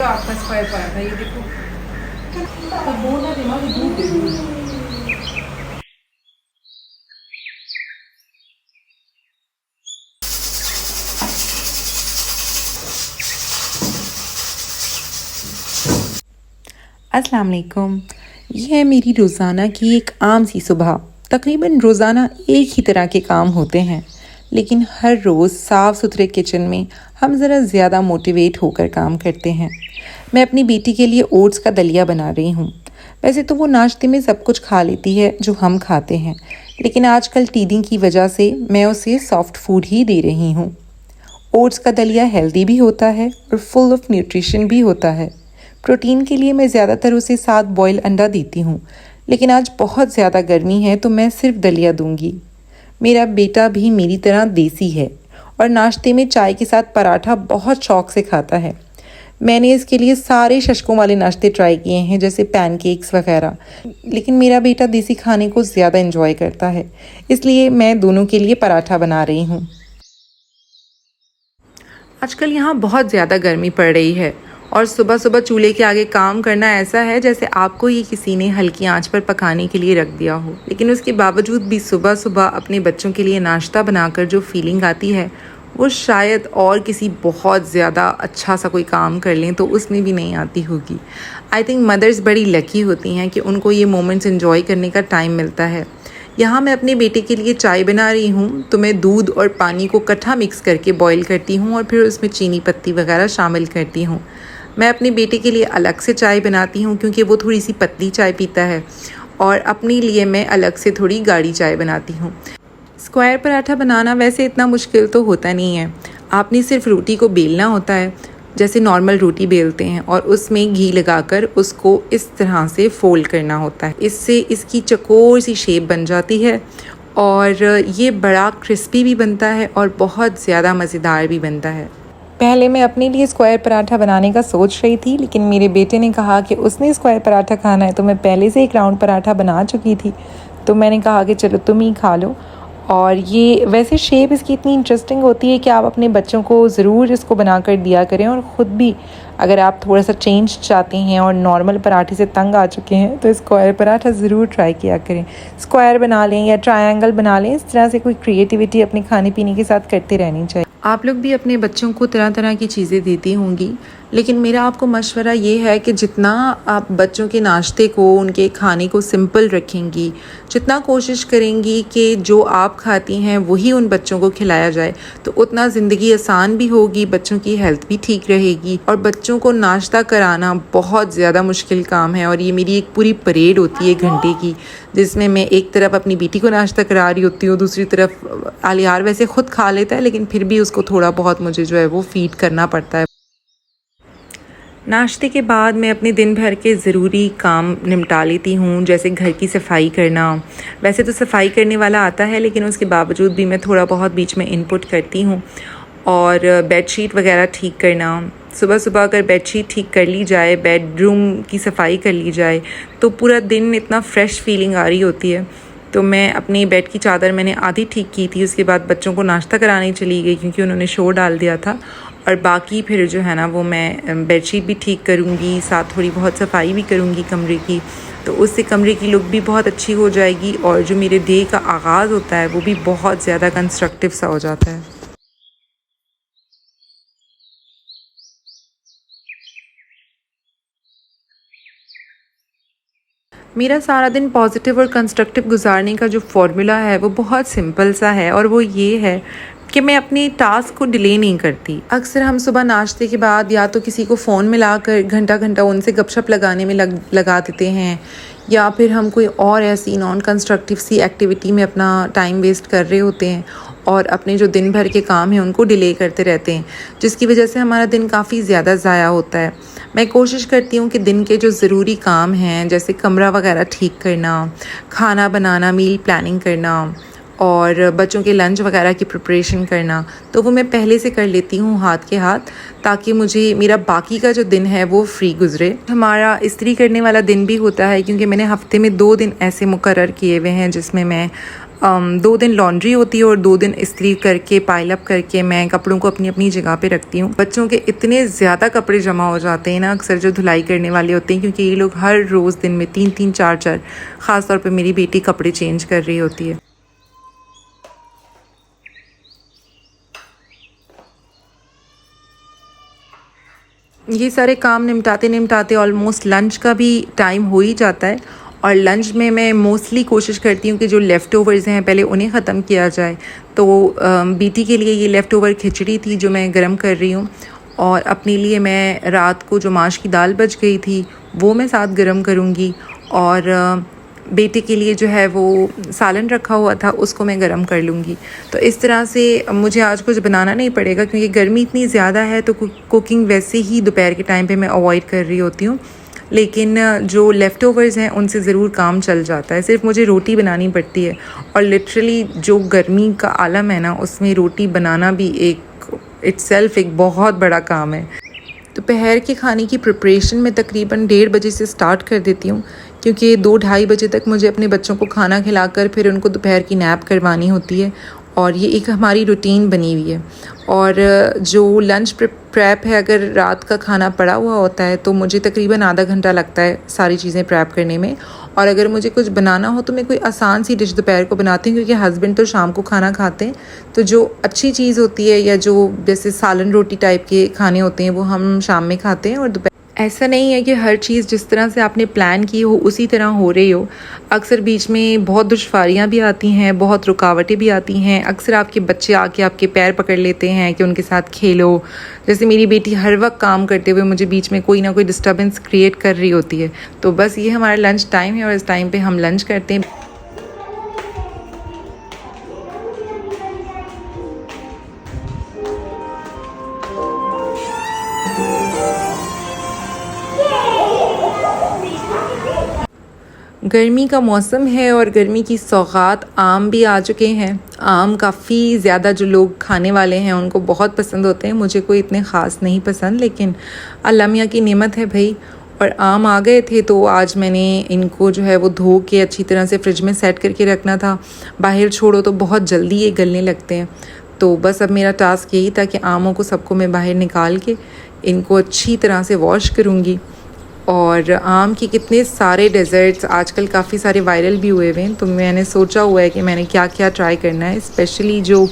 आपका स्क्वायर पराठा ये देखो। तो वो ना देना, वो दूध दे दो। अस्सलाम वालेकुम। ये है मेरी रोज़ाना की एक आम सी सुबह। तकरीबन रोज़ाना एक ही तरह के काम होते हैं, लेकिन हर रोज़ साफ़ सुथरे किचन में हम ज़रा ज़्यादा मोटिवेट होकर काम करते हैं। मैं अपनी बेटी के लिए ओट्स का दलिया बना रही हूँ। वैसे तो वो नाश्ते में सब कुछ खा लेती है जो हम खाते हैं, लेकिन आजकल टीडिंग की वजह से मैं उसे सॉफ्ट फूड ही दे रही हूँ। ओट्स का दलिया हेल्दी भी होता है और फुल ऑफ न्यूट्रिशन भी होता है। प्रोटीन के लिए मैं ज़्यादातर उसे साथ बॉयल अंडा देती हूँ, लेकिन आज बहुत ज़्यादा गर्मी है तो मैं सिर्फ दलिया दूंगी। मेरा बेटा भी मेरी तरह देसी है और नाश्ते में चाय के साथ पराठा बहुत शौक से खाता है। मैंने इसके लिए सारे शशकों वाले नाश्ते ट्राई किए हैं, जैसे पैनकेक्स वगैरह, लेकिन मेरा बेटा देसी खाने को ज़्यादा इंजॉय करता है, इसलिए मैं दोनों के लिए पराठा बना रही हूँ। आजकल यहाँ बहुत ज़्यादा गर्मी पड़ रही है और सुबह सुबह चूल्हे के आगे काम करना ऐसा है जैसे आपको ये किसी ने हल्की आंच पर पकाने के लिए रख दिया हो। लेकिन उसके बावजूद भी सुबह सुबह अपने बच्चों के लिए नाश्ता बनाकर जो फीलिंग आती है वो शायद और किसी बहुत ज़्यादा अच्छा सा कोई काम कर लें तो उसमें भी नहीं आती होगी। आई थिंक मदर्स बड़ी लकी होती हैं कि उनको ये मोमेंट्स एंजॉय करने का टाइम मिलता है। यहाँ मैं अपने बेटे के लिए चाय बना रही हूँ, तो मैं दूध और पानी को इकट्ठा मिक्स करके बॉईल करती हूँ और फिर उसमें चीनी पत्ती वगैरह शामिल करती हूँ। मैं अपने बेटे के लिए अलग से चाय बनाती हूँ क्योंकि वो थोड़ी सी पतली चाय पीता है, और अपने लिए मैं अलग से थोड़ी गाढ़ी चाय बनाती हूँ। स्क्वायर पराठा बनाना वैसे इतना मुश्किल तो होता नहीं है। आपने सिर्फ रोटी को बेलना होता है जैसे नॉर्मल रोटी बेलते हैं, और उसमें घी लगाकर उसको इस तरह से फोल्ड करना होता है। इससे इसकी चकोर सी शेप बन जाती है और ये बड़ा क्रिस्पी भी बनता है और बहुत ज़्यादा मज़ेदार भी बनता है। पहले मैं अपने लिए स्क्वायर पराठा बनाने का सोच रही थी, लेकिन मेरे बेटे ने कहा कि उसने स्क्वायर पराठा खाना है, तो मैं पहले से एक राउंड पराठा बना चुकी थी, तो मैंने कहा कि चलो तुम ही खा लो। और ये वैसे शेप इसकी इतनी इंटरेस्टिंग होती है कि आप अपने बच्चों को ज़रूर इसको बना कर दिया करें, और ख़ुद भी अगर आप थोड़ा सा चेंज चाहते हैं और नॉर्मल पराठे से तंग आ चुके हैं तो स्क्वायर पराठा ज़रूर ट्राई किया करें। स्क्वायर बना लें या ट्रायंगल बना लें, इस तरह से कोई क्रिएटिविटी अपने खाने पीने के साथ करते रहनी चाहिए। आप लोग भी अपने बच्चों को तरह तरह की चीज़ें देती होंगी, लेकिन मेरा आपको मशवरा ये है कि जितना आप बच्चों के नाश्ते को, उनके खाने को सिंपल रखेंगी, जितना कोशिश करेंगी कि जो आप खाती हैं वही उन बच्चों को खिलाया जाए, तो उतना ज़िंदगी आसान भी होगी, बच्चों की हेल्थ भी ठीक रहेगी। और बच्चों को नाश्ता कराना बहुत ज़्यादा मुश्किल काम है, और ये मेरी एक पूरी परेड होती है घंटे की, जिसमें मैं एक तरफ अपनी बेटी को नाश्ता करा रही होती हूँ, दूसरी तरफ आलियार वैसे ख़ुद खा लेता है, लेकिन फिर भी उसको थोड़ा बहुत मुझे जो है वो फ़ीड करना पड़ता है। नाश्ते के बाद मैं अपने दिन भर के ज़रूरी काम निपटा लेती हूँ, जैसे घर की सफाई करना। वैसे तो सफाई करने वाला आता है, लेकिन उसके बावजूद भी मैं थोड़ा बहुत बीच में इनपुट करती हूँ। और बेडशीट वगैरह ठीक करना, सुबह सुबह अगर बेडशीट ठीक कर ली जाए, बेडरूम की सफाई कर ली जाए, तो पूरा दिन इतना फ़्रेश फीलिंग आ रही होती है। तो मैं अपनी बेड की चादर मैंने आधी ठीक की थी, उसके बाद बच्चों को नाश्ता कराने चली गई क्योंकि उन्होंने शोर डाल दिया था, और बाकी फिर जो है ना वो मैं बेडशीट भी ठीक करूँगी, साथ थोड़ी बहुत सफाई भी करूँगी कमरे की, तो उससे कमरे की लुक भी बहुत अच्छी हो जाएगी, और जो मेरे डे का आगाज़ होता है वो भी बहुत ज़्यादा कंस्ट्रक्टिव सा हो जाता है। मेरा सारा दिन पॉजिटिव और कंस्ट्रक्टिव गुजारने का जो फॉर्मूला है वो बहुत सिंपल सा है, और वो ये है कि मैं अपनी टास्क को डिले नहीं करती। अक्सर हम सुबह नाश्ते के बाद या तो किसी को फ़ोन मिलाकर घंटा घंटा उनसे गपशप लगाने में लगा देते हैं, या फिर हम कोई और ऐसी नॉन कंस्ट्रक्टिव सी एक्टिविटी में अपना टाइम वेस्ट कर रहे होते हैं, और अपने जो दिन भर के काम हैं उनको डिले करते रहते हैं, जिसकी वजह से हमारा दिन काफ़ी ज़्यादा ज़ाया होता है। मैं कोशिश करती हूँ कि दिन के जो ज़रूरी काम हैं, जैसे कमरा वगैरह ठीक करना, खाना बनाना, मील प्लानिंग करना, और बच्चों के लंच वगैरह की प्रिपरेशन करना, तो वो मैं पहले से कर लेती हूँ हाथ के हाथ, ताकि मुझे मेरा बाकी का जो दिन है वो फ्री गुजरे। हमारा इस्त्री करने वाला दिन भी होता है, क्योंकि मैंने हफ्ते में 2 दिन ऐसे मुकर्रर किए हुए हैं जिसमें मैं 2 दिन लॉन्ड्री होती है और 2 दिन इस्त्री करके पाइल अप करके मैं कपड़ों को अपनी अपनी जगह पे रखती हूँ। बच्चों के इतने ज़्यादा कपड़े जमा हो जाते हैं ना अक्सर जो धुलाई करने वाले होते हैं, क्योंकि ये लोग हर रोज़ दिन में 3-3 4-4 ख़ास तौर पे मेरी बेटी कपड़े चेंज कर रही होती है। ये सारे काम निपटाते निपटाते ऑलमोस्ट लंच का भी टाइम हो ही जाता है और लंच में मैं मोस्टली कोशिश करती हूँ कि जो लेफ़्ट ओवर्स हैं पहले उन्हें ख़त्म किया जाए। तो बेटी के लिए ये लेफ़्ट ओवर खिचड़ी थी जो मैं गरम कर रही हूँ, और अपने लिए मैं रात को जो माश की दाल बच गई थी वो मैं साथ गरम करूँगी, और बेटे के लिए जो है वो सालन रखा हुआ था उसको मैं गरम कर लूँगी। तो इस तरह से मुझे आज कुछ बनाना नहीं पड़ेगा, क्योंकि गर्मी इतनी ज़्यादा है तो कुकिंग वैसे ही दोपहर के टाइम पे मैं अवॉइड कर रही होती हूँ। लेकिन जो लेफ़्ट ओवर्स हैं उनसे ज़रूर काम चल जाता है। सिर्फ मुझे रोटी बनानी पड़ती है, और लिटरली जो गर्मी का आलम है ना उसमें रोटी बनाना भी इट्सेल्फ एक बहुत बड़ा काम है। दोपहर के खाने की प्रिपरेशन मैं तकरीबन 1:30 बजे से स्टार्ट कर देती हूँ, क्योंकि 2-2:30 बजे तक मुझे अपने बच्चों को खाना खिलाकर फिर उनको दोपहर की नैप करवानी होती है, और ये एक हमारी रूटीन बनी हुई है। और जो लंच प्रेप है, अगर रात का खाना पड़ा हुआ होता है तो मुझे तकरीबन आधा घंटा लगता है सारी चीज़ें प्रेप करने में। और अगर मुझे कुछ बनाना हो तो मैं कोई आसान सी डिश दोपहर को बनाती हूँ, क्योंकि हस्बैंड तो शाम को खाना खाते हैं। तो जो अच्छी चीज़ होती है या जो जैसे सालन रोटी टाइप के खाने होते हैं वो हम शाम में खाते हैं। और दोपहर ऐसा नहीं है कि हर चीज़ जिस तरह से आपने प्लान की हो उसी तरह हो रही हो। अक्सर बीच में बहुत दुश्वारियाँ भी आती हैं, बहुत रुकावटें भी आती हैं। अक्सर आपके बच्चे आके आपके पैर पकड़ लेते हैं कि उनके साथ खेलो। जैसे मेरी बेटी हर वक्त काम करते हुए मुझे बीच में कोई ना कोई डिस्टर्बेंस क्रिएट कर रही होती है। तो बस ये हमारा लंच टाइम है और इस टाइम पे हम लंच करते हैं। गर्मी का मौसम है और गर्मी की सौगात आम भी आ चुके हैं। आम काफ़ी ज़्यादा जो लोग खाने वाले हैं उनको बहुत पसंद होते हैं। मुझे कोई इतने ख़ास नहीं पसंद, लेकिन अल्लाह मियाँ की नेमत है भाई। और आम आ गए थे तो आज मैंने इनको जो है वो धो के अच्छी तरह से फ्रिज में सेट करके रखना था। बाहर छोड़ो तो बहुत जल्दी ये गलने लगते हैं। तो बस अब मेरा टास्क यही था कि आमों को सबको मैं बाहर निकाल के इनको अच्छी तरह से वॉश करूँगी। और आम के कितने सारे डेज़र्ट्स आजकल काफ़ी सारे वायरल भी हुए हैं, तो मैंने सोचा हुआ है कि मैंने क्या क्या ट्राई करना है। स्पेशली जो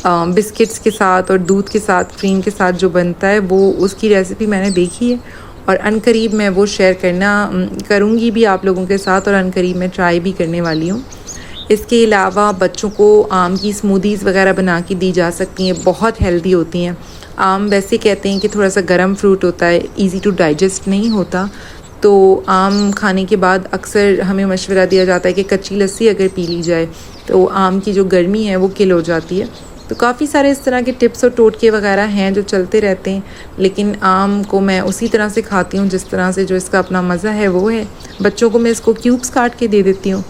बिस्किट्स के साथ और दूध के साथ क्रीम के साथ जो बनता है वो उसकी रेसिपी मैंने देखी है, और अनकरीब मैं वो शेयर करूँगी भी आप लोगों के साथ, और अनकरीब मैं ट्राई भी करने वाली हूँ। इसके अलावा बच्चों को आम की स्मूदीज़ वगैरह बना के दी जा सकती हैं, बहुत हेल्दी होती हैं। आम वैसे कहते हैं कि थोड़ा सा गर्म फ्रूट होता है, इजी टू डाइजेस्ट नहीं होता। तो आम खाने के बाद अक्सर हमें मशवरा दिया जाता है कि कच्ची लस्सी अगर पी ली जाए तो आम की जो गर्मी है वो किल हो जाती है। तो काफ़ी सारे इस तरह के टिप्स और टोटके वगैरह हैं जो चलते रहते हैं, लेकिन आम को मैं उसी तरह से खाती हूँ जिस तरह से जो इसका अपना मज़ा है वो है। बच्चों को मैं इसको क्यूब्स काट के दे देती हूँ।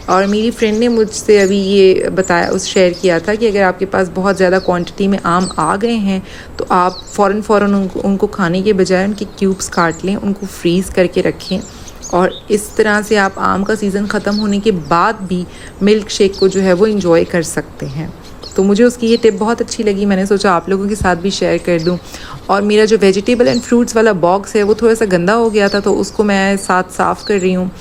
और मेरी फ्रेंड ने मुझसे अभी ये बताया, शेयर किया था कि अगर आपके पास बहुत ज़्यादा क्वांटिटी में आम आ गए हैं तो आप फ़ौरन उनको खाने के बजाय उनके क्यूब्स काट लें, उनको फ्रीज़ करके रखें, और इस तरह से आप आम का सीज़न ख़त्म होने के बाद भी मिल्क शेक को जो है वो इंजॉय कर सकते हैं। तो मुझे उसकी ये टिप बहुत अच्छी लगी, मैंने सोचा आप लोगों के साथ भी शेयर कर दूं। और मेरा जो वेजिटेबल एंड फ्रूट्स वाला बॉक्स है वो थोड़ा सा गंदा हो गया था, तो उसको मैं साथ साफ़ कर रही हूँ।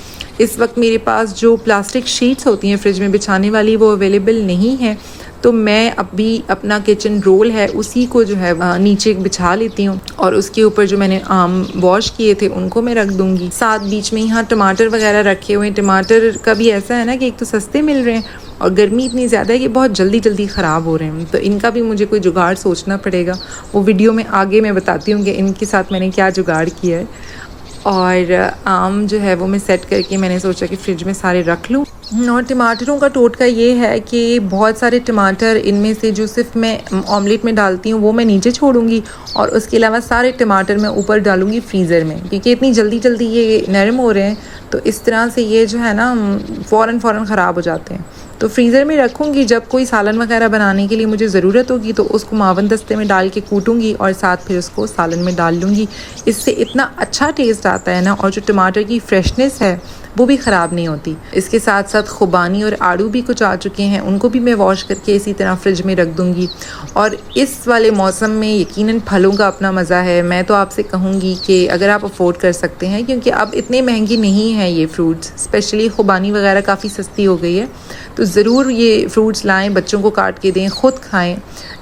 इस वक्त मेरे पास जो प्लास्टिक शीट्स होती हैं फ्रिज में बिछाने वाली वो अवेलेबल नहीं है, तो मैं अभी अपना किचन रोल है उसी को जो है नीचे बिछा लेती हूँ, और उसके ऊपर जो मैंने आम वॉश किए थे उनको मैं रख दूँगी। साथ बीच में यहाँ टमाटर वगैरह रखे हुए हैं। टमाटर का भी ऐसा है ना कि एक तो सस्ते मिल रहे हैं और गर्मी इतनी ज़्यादा है कि बहुत जल्दी जल्दी ख़राब हो रहे हैं, तो इनका भी मुझे कोई जुगाड़ सोचना पड़ेगा। वो वीडियो में आगे मैं बताती हूँ कि इनके साथ मैंने क्या जुगाड़ किया है। और आम जो है वो मैं सेट करके मैंने सोचा कि फ्रिज में सारे रख लूँ। और टमाटरों का टोटका ये है कि बहुत सारे टमाटर इनमें से जो सिर्फ मैं ऑमलेट में डालती हूँ वो मैं नीचे छोड़ूंगी, और उसके अलावा सारे टमाटर मैं ऊपर डालूंगी फ्रीज़र में, क्योंकि इतनी जल्दी जल्दी ये नरम हो रहे हैं, तो इस तरह से ये जो है ना फ़ौरन ख़राब हो जाते हैं। तो फ्रीज़र में रखूँगी, जब कोई सालन वगैरह बनाने के लिए मुझे ज़रूरत होगी तो उसको मावन दस्ते में डाल के कूटूँगी और साथ फिर उसको सालन में डाल लूँगी। इससे इतना अच्छा टेस्ट आता है ना, और जो टमाटर की फ्रेशनेस है वो भी ख़राब नहीं होती। इसके साथ साथ खुबानी और आड़ू भी कुछ आ चुके हैं, उनको भी मैं वॉश करके इसी तरह फ्रिज में रख दूँगी। और इस वाले मौसम में यकीनन फलों का अपना मज़ा है। मैं तो आपसे कहूँगी कि अगर आप अफोर्ड कर सकते हैं, क्योंकि अब इतने महंगी नहीं हैं ये फ्रूट्स, स्पेशली खुबानी वगैरह काफ़ी सस्ती हो गई है, तो ज़रूर ये फ्रूट्स लाएँ, बच्चों को काट के दें, ख़ुद खाएँ।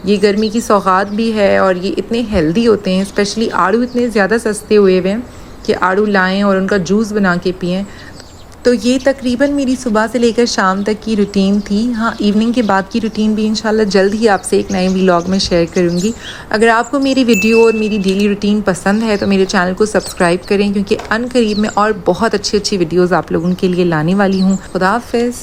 ये गर्मी की सौगात भी है और ये इतने हेल्दी होते हैं। स्पेशली आड़ू इतने ज़्यादा सस्ते हुए हुए हैं कि आड़ू लाएँ और उनका जूस बना के पिएँ। तो ये तकरीबन मेरी सुबह से लेकर शाम तक की रूटीन थी। हाँ, इवनिंग के बाद की रूटीन भी इंशाल्लाह जल्द ही आपसे एक नए व्लॉग में शेयर करूँगी। अगर आपको मेरी वीडियो और मेरी डेली रूटीन पसंद है तो मेरे चैनल को सब्सक्राइब करें, क्योंकि अनकरीब में और बहुत अच्छी वीडियोज़ आप लोगों के लिए लाने वाली हूँ। खुदा हाफ़िज़।